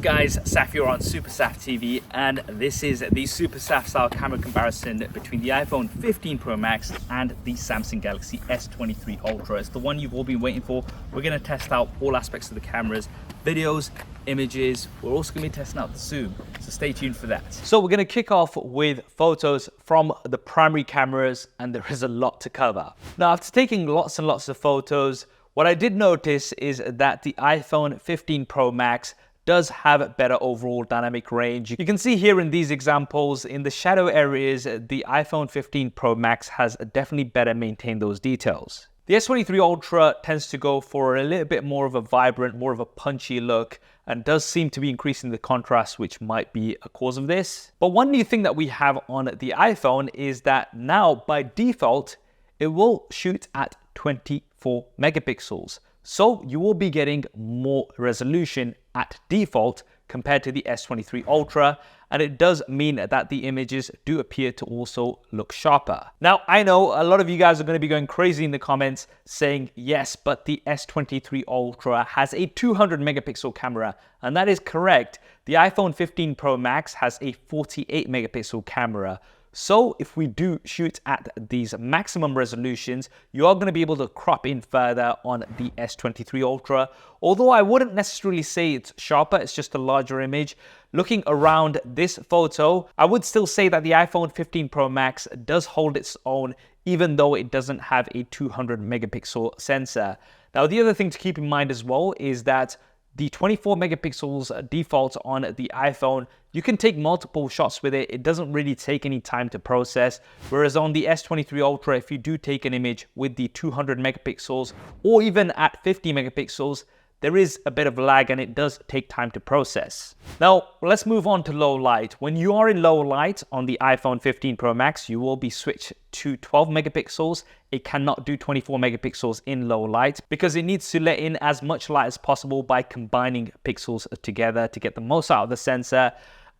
up guys, Saf here on SuperSaf TV, and this is the SuperSaf style camera comparison between the iPhone 15 Pro Max and the Samsung Galaxy S23 Ultra. It's the one you've all been waiting for. We're going to test out all aspects of the cameras, videos, images. We're also going to be testing out the zoom, so stay tuned for that. So we're going to kick off with photos from the primary cameras, and there is a lot to cover. Now, after taking lots and lots of photos, what I did notice is that the iPhone 15 Pro Max does have better overall dynamic range. You can see here in these examples, in the shadow areas, the iPhone 15 Pro Max has definitely better maintained those details. The S23 Ultra tends to go for a little bit more of a vibrant, more of a punchy look, and does seem to be increasing the contrast, which might be a cause of this. But one new thing that we have on the iPhone is that now by default, it will shoot at 24 megapixels. So you will be getting more resolution at default compared to the S23 Ultra, and it does mean that the images do appear to also look sharper. Now, I know a lot of you guys are going to be going crazy in the comments saying, yes, but the S23 Ultra has a 200 megapixel camera, and that is correct. The iPhone 15 Pro Max has a 48 megapixel camera. So if we do shoot at these maximum resolutions, you are going to be able to crop in further on the S23 Ultra. Although I wouldn't necessarily say it's sharper, it's just a larger image. Looking around this photo, I would still say that the iPhone 15 Pro Max does hold its own, even though it doesn't have a 200 megapixel sensor. Now, the other thing to keep in mind as well is that the 24 megapixels default on the iPhone, you can take multiple shots with it. It doesn't really take any time to process. Whereas on the S23 Ultra, if you do take an image with the 200 megapixels or even at 50 megapixels, there is a bit of lag and it does take time to process. Now, let's move on to low light. When you are in low light on the iPhone 15 Pro Max, you will be switched to 12 megapixels. It cannot do 24 megapixels in low light because it needs to let in as much light as possible by combining pixels together to get the most out of the sensor.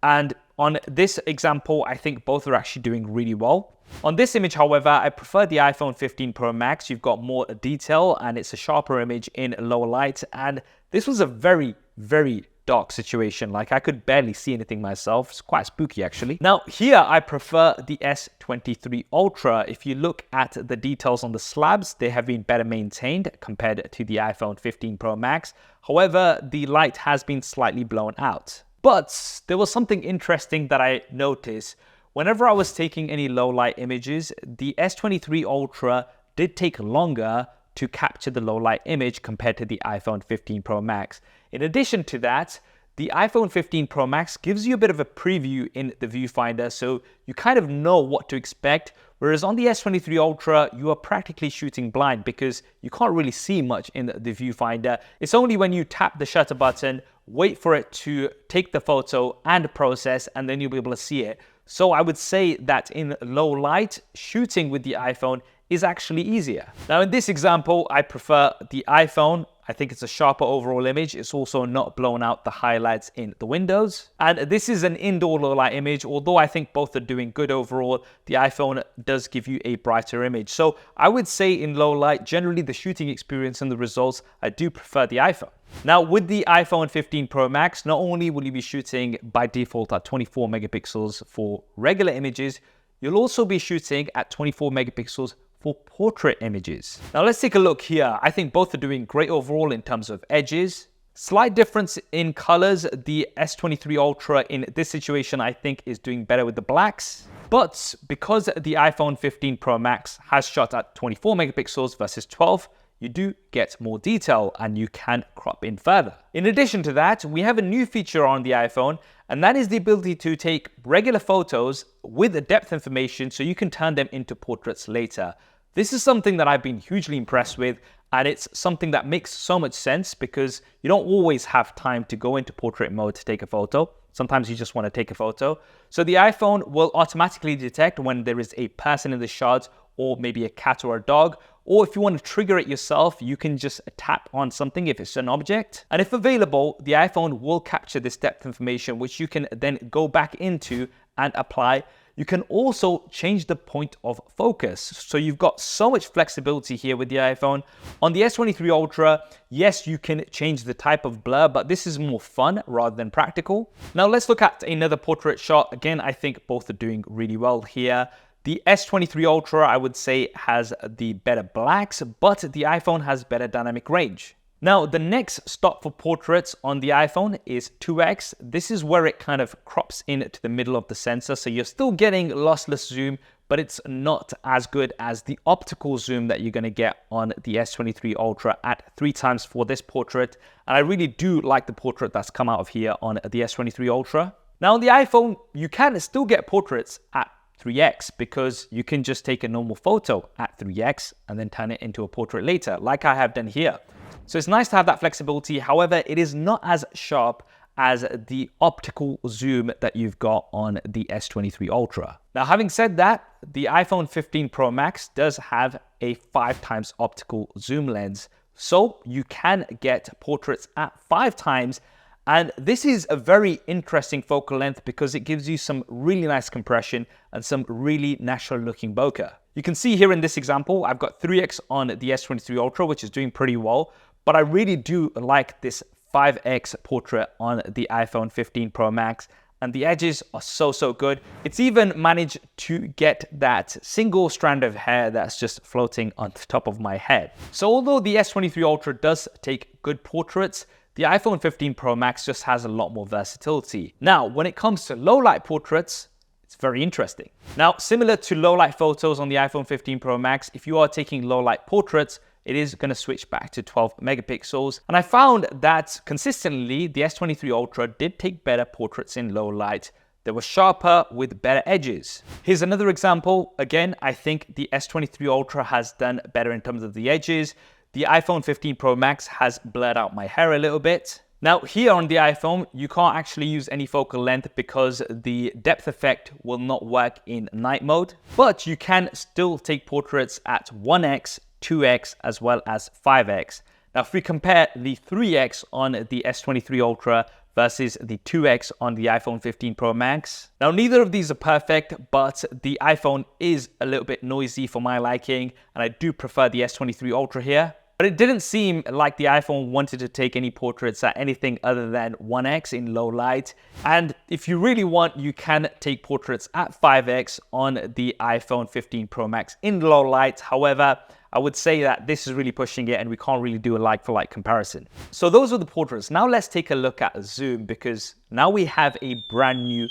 And on this example, I think both are actually doing really well. On this image, however, I prefer the iPhone 15 Pro Max. You've got more detail and it's a sharper image in low light. And this was a very, very dark situation. Like, I could barely see anything myself. It's quite spooky actually. Now here I prefer the S23 Ultra. If you look at the details on the slabs, they have been better maintained compared to the iPhone 15 Pro Max. However, the light has been slightly blown out. But there was something interesting that I noticed. Whenever I was taking any low light images, the S23 Ultra did take longer to capture the low light image compared to the iPhone 15 Pro Max. In addition to that, the iPhone 15 Pro Max gives you a bit of a preview in the viewfinder, so you kind of know what to expect. Whereas on the S23 Ultra, you are practically shooting blind because you can't really see much in the viewfinder. It's only when you tap the shutter button, wait for it to take the photo and process, and then you'll be able to see it. So I would say that in low light, shooting with the iPhone is actually easier. Now in this example, I prefer the iPhone. I think it's a sharper overall image. It's also not blown out the highlights in the windows. And this is an indoor low light image. Although I think both are doing good overall, the iPhone does give you a brighter image. So I would say in low light, generally the shooting experience and the results, I do prefer the iPhone. Now with the iPhone 15 Pro Max, not only will you be shooting by default at 24 megapixels for regular images, you'll also be shooting at 24 megapixels for portrait images. Now let's take a look here. I think both are doing great overall in terms of edges. Slight difference in colors. The S23 Ultra in this situation, I think, is doing better with the blacks. But because the iPhone 15 Pro Max has shot at 24 megapixels versus 12, you do get more detail and you can crop in further. In addition to that, we have a new feature on the iPhone, and that is the ability to take regular photos with the depth information so you can turn them into portraits later. This is something that I've been hugely impressed with, and it's something that makes so much sense because you don't always have time to go into portrait mode to take a photo. Sometimes you just want to take a photo. So the iPhone will automatically detect when there is a person in the shot, or maybe a cat or a dog. Or if you want to trigger it yourself, you can just tap on something if it's an object. And if available, the iPhone will capture this depth information, which you can then go back into and apply You can also change the point of focus. So you've got so much flexibility here with the iPhone. On the S23 Ultra, yes, you can change the type of blur, but this is more fun rather than practical. Now let's look at another portrait shot. Again, I think both are doing really well here. The S23 Ultra, I would say, has the better blacks, but the iPhone has better dynamic range. Now, the next stop for portraits on the iPhone is 2x. This is where it kind of crops in to the middle of the sensor. So you're still getting lossless zoom, but it's not as good as the optical zoom that you're going to get on the S23 Ultra at 3 times for this portrait. And I really do like the portrait that's come out of here on the S23 Ultra. Now, on the iPhone, you can still get portraits at 3x because you can just take a normal photo at 3x and then turn it into a portrait later, like I have done here. So it's nice to have that flexibility. However, it is not as sharp as the optical zoom that you've got on the S23 Ultra. Now, having said that, the iPhone 15 Pro Max does have a 5 times optical zoom lens. So you can get portraits at 5 times. And this is a very interesting focal length because it gives you some really nice compression and some really natural looking bokeh. You can see here in this example, I've got 3x on the S23 Ultra, which is doing pretty well. But I really do like this 5x portrait on the iPhone 15 Pro Max, and the edges are so good. It's even managed to get that single strand of hair that's just floating on top of my head. So although the S23 Ultra does take good portraits, the iPhone 15 Pro Max just has a lot more versatility. Now, when it comes to low light portraits, it's very interesting. Now, similar to low light photos on the iPhone 15 Pro Max, if you are taking low light portraits, it is going to switch back to 12 megapixels. And I found that consistently, the S23 Ultra did take better portraits in low light. They were sharper with better edges. Here's another example. Again, I think the S23 Ultra has done better in terms of the edges. The iPhone 15 Pro Max has blurred out my hair a little bit. Now here on the iPhone, you can't actually use any focal length because the depth effect will not work in night mode, but you can still take portraits at 1x, 2x, as well as 5x. Now, if we compare the 3x on the S23 Ultra versus the 2x on the iPhone 15 Pro Max. Now, neither of these are perfect, but the iPhone is a little bit noisy for my liking, and I do prefer the S23 Ultra here. But it didn't seem like the iPhone wanted to take any portraits at anything other than 1x in low light. And if you really want, you can take portraits at 5x on the iPhone 15 Pro Max in low light. However, I would say that this is really pushing it and we can't really do a like-for-like comparison. So those are the portraits. Now let's take a look at zoom, because now we have a brand new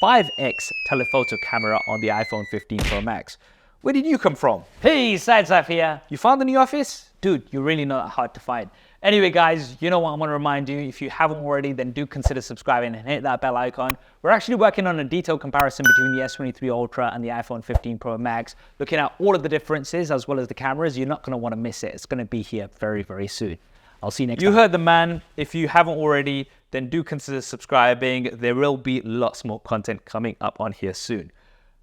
5x telephoto camera on the iPhone 15 Pro Max. Where did you come from? Hey, SuperSaf here. You found the new office? Dude, you're really not hard to find. Anyway, guys, you know what I want to remind you. If you haven't already, then do consider subscribing and hit that bell icon. We're actually working on a detailed comparison between the S23 Ultra and the iPhone 15 Pro Max, looking at all of the differences as well as the cameras. You're not going to want to miss it. It's going to be here very, very soon. I'll see you next time. You heard the man. If you haven't already, then do consider subscribing. There will be lots more content coming up on here soon.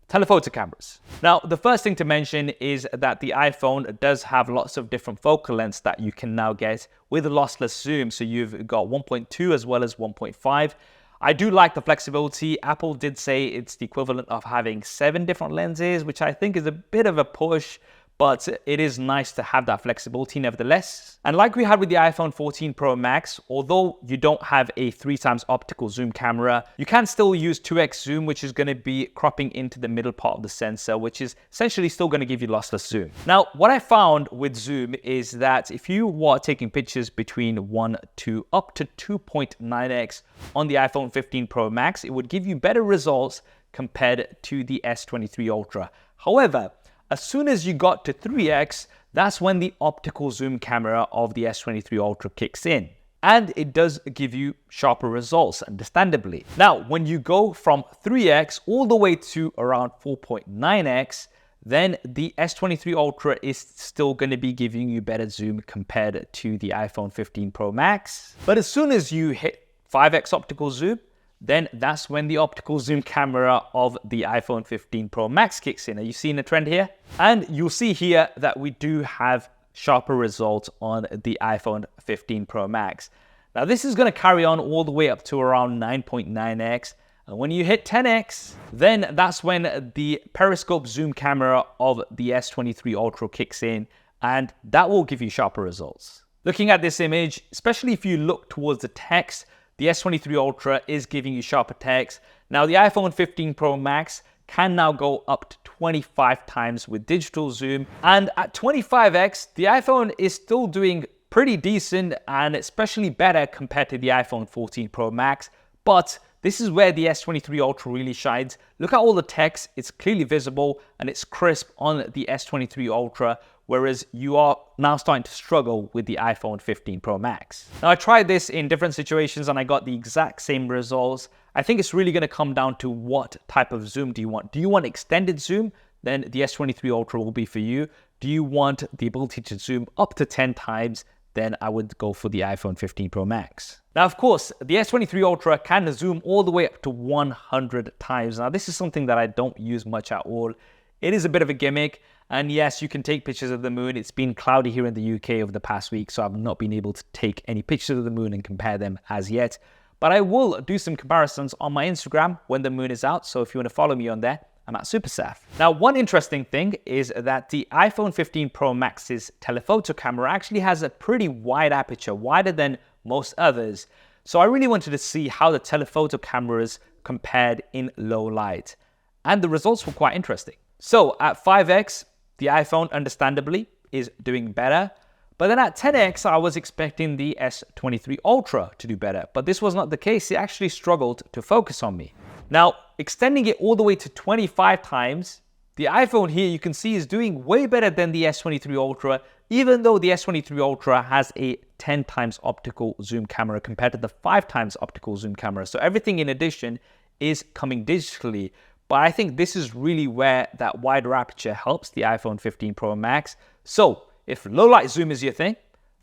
Telephoto cameras. Now, the first thing to mention is that the iPhone does have lots of different focal lengths that you can now get with lossless zoom. So you've got 1.2 as well as 1.5. I do like the flexibility. Apple did say it's the equivalent of having 7 different lenses, which I think is a bit of a push, but it is nice to have that flexibility nevertheless. And like we had with the iPhone 14 Pro Max, although you don't have a 3 times optical zoom camera, you can still use 2x zoom, which is going to be cropping into the middle part of the sensor, which is essentially still going to give you lossless zoom. Now, what I found with zoom is that if you were taking pictures between 1 to up to 2.9x on the iPhone 15 Pro Max, it would give you better results compared to the S23 Ultra. However, as soon as you got to 3x, that's when the optical zoom camera of the S23 Ultra kicks in. And it does give you sharper results, understandably. Now, when you go from 3x all the way to around 4.9x, then the S23 Ultra is still going to be giving you better zoom compared to the iPhone 15 Pro Max. But as soon as you hit 5x optical zoom, then that's when the optical zoom camera of the iPhone 15 Pro Max kicks in. Are you seeing a trend here? And you'll see here that we do have sharper results on the iPhone 15 Pro Max. Now this is going to carry on all the way up to around 9.9x. And when you hit 10x, then that's when the periscope zoom camera of the S23 Ultra kicks in, and that will give you sharper results. Looking at this image, especially if you look towards the text, the S23 Ultra is giving you sharper text. Now the iPhone 15 Pro Max can now go up to 25 times with digital zoom, and at 25x, the iPhone is still doing pretty decent and especially better compared to the iPhone 14 Pro Max, but this is where the S23 Ultra really shines. Look at all the text, it's clearly visible and it's crisp on the S23 Ultra, whereas you are now starting to struggle with the iPhone 15 Pro Max. Now I tried this in different situations and I got the exact same results. I think it's really gonna come down to what type of zoom do you want. Do you want extended zoom? Then the S23 Ultra will be for you. Do you want the ability to zoom up to 10 times? Then I would go for the iPhone 15 Pro Max. Now, of course, the S23 Ultra can zoom all the way up to 100 times. Now, this is something that I don't use much at all. It is a bit of a gimmick. And yes, you can take pictures of the moon. It's been cloudy here in the UK over the past week, so I've not been able to take any pictures of the moon and compare them as yet. But I will do some comparisons on my Instagram when the moon is out. So if you want to follow me on there, I'm at SuperSaf. Now, one interesting thing is that the iPhone 15 Pro Max's telephoto camera actually has a pretty wide aperture, wider than most others. So I really wanted to see how the telephoto cameras compared in low light. And the results were quite interesting. So at 5x, the iPhone understandably is doing better. But then at 10x, I was expecting the S23 Ultra to do better. But this was not the case. It actually struggled to focus on me. Now, extending it all the way to 25 times, the iPhone here you can see is doing way better than the S23 Ultra, even though the S23 Ultra has a 10 times optical zoom camera compared to the 5 times optical zoom camera. So everything in addition is coming digitally. But I think this is really where that wider aperture helps the iPhone 15 Pro Max. So if low light zoom is your thing,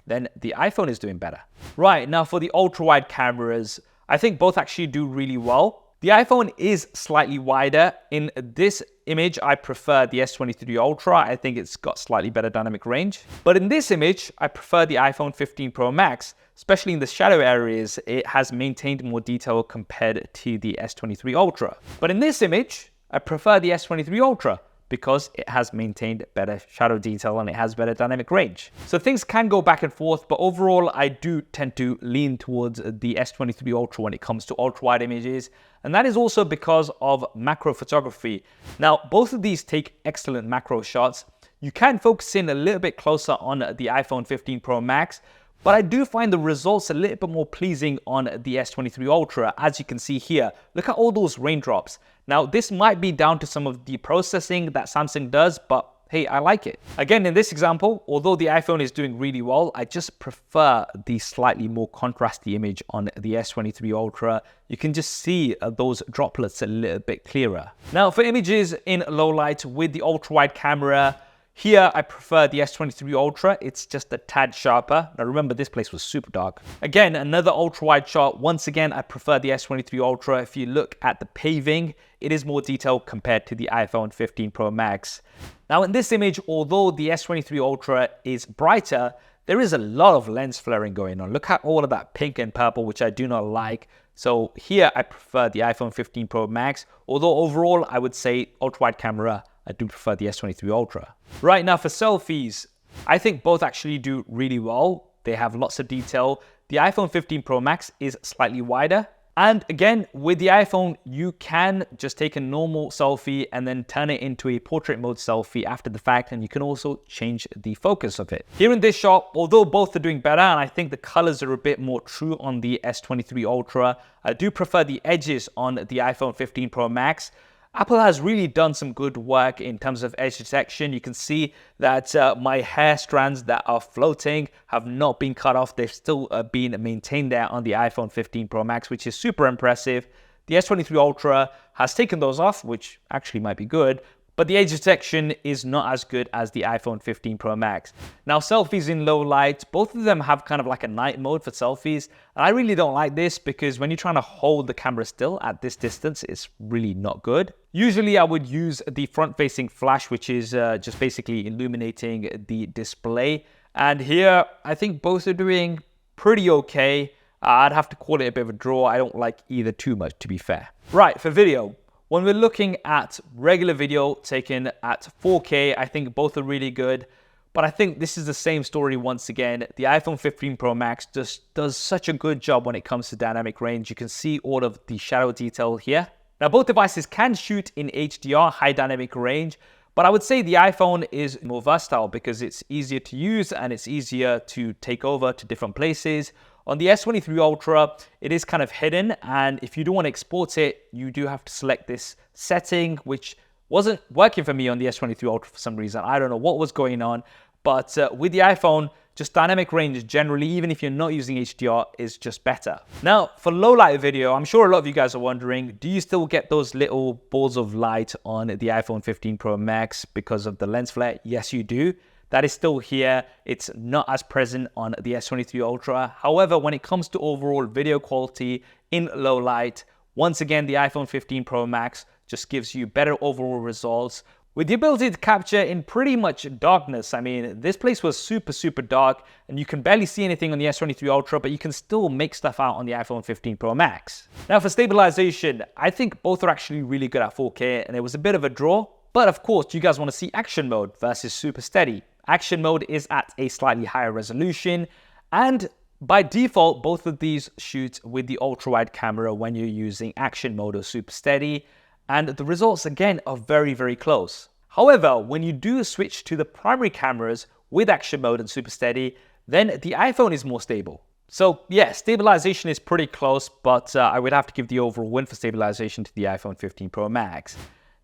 then the iPhone is doing better. Right, now for the ultra wide cameras, I think both actually do really well. The iPhone is slightly wider. In this image, I prefer the S23 Ultra. I think it's got slightly better dynamic range. But in this image, I prefer the iPhone 15 Pro Max, especially in the shadow areas. It has maintained more detail compared to the S23 Ultra. But in this image, I prefer the S23 Ultra because it has maintained better shadow detail and it has better dynamic range. So things can go back and forth, but overall I do tend to lean towards the S23 Ultra when it comes to ultra wide images. And that is also because of macro photography. Now, both of these take excellent macro shots. You can focus in a little bit closer on the iPhone 15 Pro Max, but I do find the results a little bit more pleasing on the S23 Ultra, as you can see here. Look at all those raindrops. Now, this might be down to some of the processing that Samsung does, but hey, I like it. Again, in this example, although the iPhone is doing really well, I just prefer the slightly more contrasty image on the S23 Ultra. You can just see those droplets a little bit clearer. Now, for images in low light with the ultra-wide camera, here, I prefer the S23 Ultra. It's just a tad sharper. Now remember, this place was super dark. Again, another ultra-wide shot. Once again, I prefer the S23 Ultra. If you look at the paving, it is more detailed compared to the iPhone 15 Pro Max. Now in this image, although the S23 Ultra is brighter, there is a lot of lens flaring going on. Look at all of that pink and purple, which I do not like. So here, I prefer the iPhone 15 Pro Max. Although overall, I would say ultra-wide camera, I do prefer the S23 Ultra. Right now for selfies, I think both actually do really well. They have lots of detail. The iPhone 15 Pro Max is slightly wider. And again, with the iPhone, you can just take a normal selfie and then turn it into a portrait mode selfie after the fact, and you can also change the focus of it. Here in this shot, although both are doing better, and I think the colors are a bit more true on the S23 Ultra, I do prefer the edges on the iPhone 15 Pro Max. Apple has really done some good work in terms of edge detection. You can see that my hair strands that are floating have not been cut off. They've still been maintained there on the iPhone 15 Pro Max, which is super impressive. The S23 Ultra has taken those off, which actually might be good, but the edge detection is not as good as the iPhone 15 Pro Max. Now, selfies in low light, both of them have kind of like a night mode for selfies. And I really don't like this because when you're trying to hold the camera still at this distance, it's really not good. Usually I would use the front-facing flash, which is just basically illuminating the display. And here, I think both are doing pretty okay. I'd have to call it a bit of a draw. I don't like either too much, to be fair. Right, for video, when we're looking at regular video taken at 4K, I think both are really good. But I think this is the same story once again. The iPhone 15 Pro Max just does such a good job when it comes to dynamic range. You can see all of the shadow detail here. Now, both devices can shoot in HDR, high dynamic range, but I would say the iPhone is more versatile because it's easier to use and it's easier to take over to different places. On the S23 Ultra, it is kind of hidden, and if you do want to export it, you do have to select this setting, which wasn't working for me on the S23 Ultra for some reason. I don't know what was going on, but with the iPhone, just dynamic range generally, even if you're not using HDR, is just better. Now, for low light video, I'm sure a lot of you guys are wondering, do you still get those little balls of light on the iPhone 15 Pro Max because of the lens flare? Yes, you do. That is still here. It's not as present on the S23 Ultra. However, when it comes to overall video quality in low light, once again, the iPhone 15 Pro Max just gives you better overall results with the ability to capture in pretty much darkness. I mean, this place was super dark and you can barely see anything on the S23 Ultra, but you can still make stuff out on the iPhone 15 Pro Max. Now for stabilization, I think both are actually really good at 4K and it was a bit of a draw. But of course, you guys want to see action mode versus super steady. Action mode is at a slightly higher resolution, and by default, both of these shoot with the ultra-wide camera when you're using action mode or super steady, and the results again are very close. However, when you do switch to the primary cameras with action mode and super steady, then the iPhone is more stable. So yeah, stabilization is pretty close, but I would have to give the overall win for stabilization to the iPhone 15 Pro Max.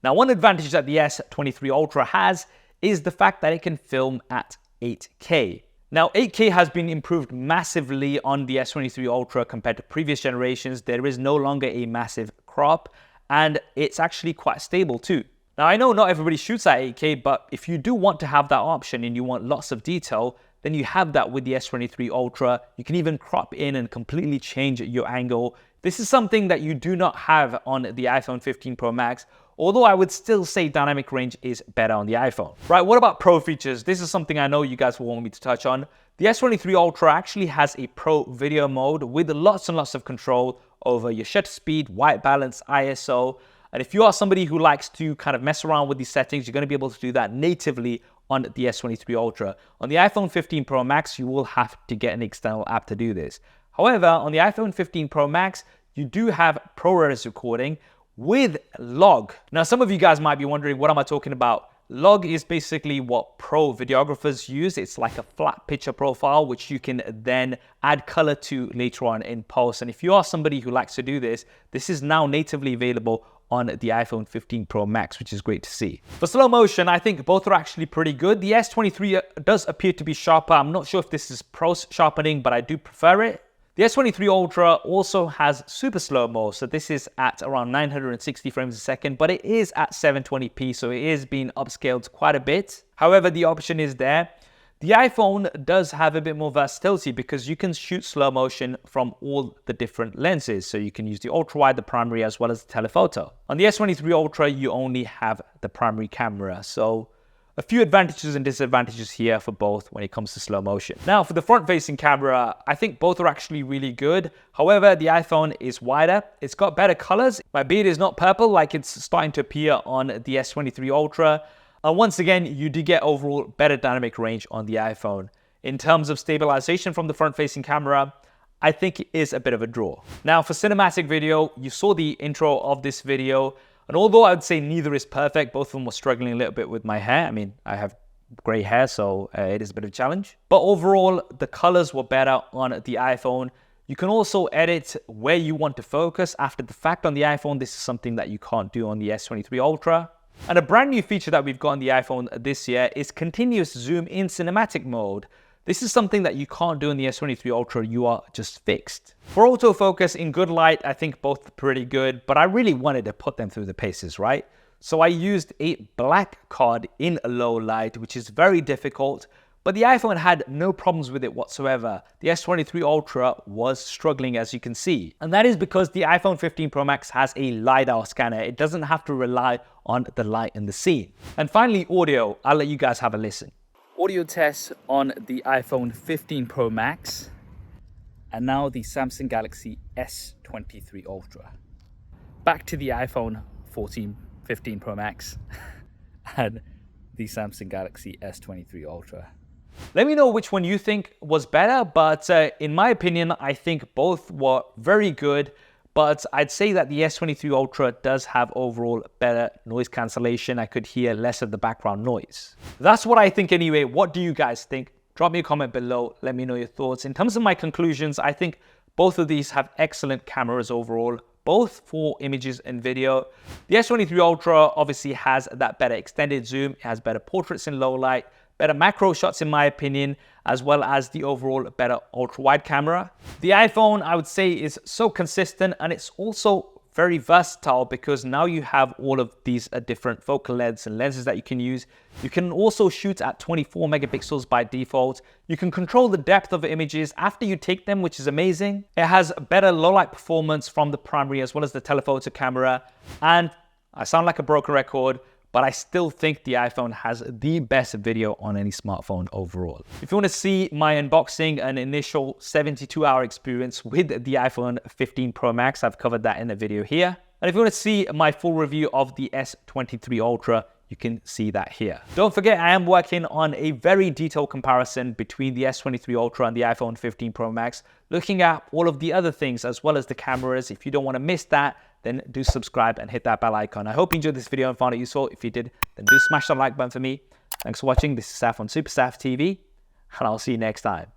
Now, one advantage that the S23 Ultra has is the fact that it can film at 8K. Now, 8K has been improved massively on the S23 Ultra compared to previous generations. There is no longer a massive crop, and it's actually quite stable too. Now, I know not everybody shoots at 8K, but if you do want to have that option and you want lots of detail, then you have that with the S23 Ultra. You can even crop in and completely change your angle. This is something that you do not have on the iPhone 15 Pro Max, although I would still say dynamic range is better on the iPhone. Right, what about pro features? This is something I know you guys will want me to touch on. The S23 Ultra actually has a pro video mode with lots and lots of control over your shutter speed, white balance, ISO. And if you are somebody who likes to kind of mess around with these settings, you're going to be able to do that natively on the S23 Ultra. On the iPhone 15 Pro Max, you will have to get an external app to do this. However, on the iPhone 15 Pro Max, you do have ProRes recording with log. Now, some of you guys might be wondering, what am I talking about? Log is basically what pro videographers use. It's like a flat picture profile, which you can then add color to later on in post. And if you are somebody who likes to do this, this is now natively available on the iPhone 15 Pro Max, which is great to see. For slow motion, I think both are actually pretty good. The S23 does appear to be sharper. I'm not sure if this is pro sharpening, but I do prefer it. The S23 Ultra also has super slow-mo, so this is at around 960 frames a second, but it is at 720p, so it is being upscaled quite a bit. However, the option is there. The iPhone does have a bit more versatility because you can shoot slow motion from all the different lenses. So you can use the ultra-wide, the primary, as well as the telephoto. On the S23 Ultra, you only have the primary camera. So a few advantages and disadvantages here for both when it comes to slow motion. Now, for the front-facing camera, I think both are actually really good. However, the iPhone is wider. It's got better colors. My beard is not purple like it's starting to appear on the S23 Ultra. Once again, you do get overall better dynamic range on the iPhone. In terms of stabilization from the front-facing camera, I think it is a bit of a draw. Now, for cinematic video, you saw the intro of this video. And although I would say neither is perfect, both of them were struggling a little bit with my hair. I mean, I have gray hair, so it is a bit of a challenge. But overall, the colors were better on the iPhone. You can also edit where you want to focus after the fact on the iPhone. This is something that you can't do on the S23 Ultra. And a brand new feature that we've got on the iPhone this year is continuous zoom in cinematic mode. This is something that you can't do in the S23 Ultra. You are just fixed. For autofocus in good light, I think both are pretty good, but I really wanted to put them through the paces, right? So I used a black card in low light, which is very difficult, but the iPhone had no problems with it whatsoever. The S23 Ultra was struggling, as you can see. And that is because the iPhone 15 Pro Max has a LiDAR scanner. It doesn't have to rely on the light in the scene. And finally, audio. I'll let you guys have a listen. Audio test on the iPhone 15 Pro Max. and now the Samsung Galaxy S23 Ultra. Back to the iPhone 15 Pro Max and the Samsung Galaxy S23 Ultra. Let me know which one you think was better, but in my opinion, I think both were very good, but I'd say that the S23 Ultra does have overall better noise cancellation. I could hear less of the background noise. That's what I think anyway. What do you guys think? Drop me a comment below. Let me know your thoughts. In terms of my conclusions, I think both of these have excellent cameras overall, both for images and video. The S23 Ultra obviously has that better extended zoom. It has better portraits in low light, better macro shots in my opinion, as well as the overall better ultra wide camera. The iPhone, I would say, is so consistent, and it's also very versatile because now you have all of these different focal lengths and lenses that you can use. You can also shoot at 24 megapixels by default. You can control the depth of images after you take them, which is amazing. It has better low light performance from the primary as well as the telephoto camera. And I sound like a broken record, but I still think the iPhone has the best video on any smartphone overall. If you want to see my unboxing and initial 72-hour experience with the iPhone 15 Pro Max, I've covered that in the video here. And if you want to see my full review of the S23 Ultra, you can see that here. Don't forget, I am working on a very detailed comparison between the S23 Ultra and the iPhone 15 Pro Max, looking at all of the other things as well as the cameras. If you don't want to miss that, then do subscribe and hit that bell icon. I hope you enjoyed this video and found it useful. If you did, then do smash the like button for me. Thanks for watching. This is Saf on SuperSaf TV, and I'll see you next time.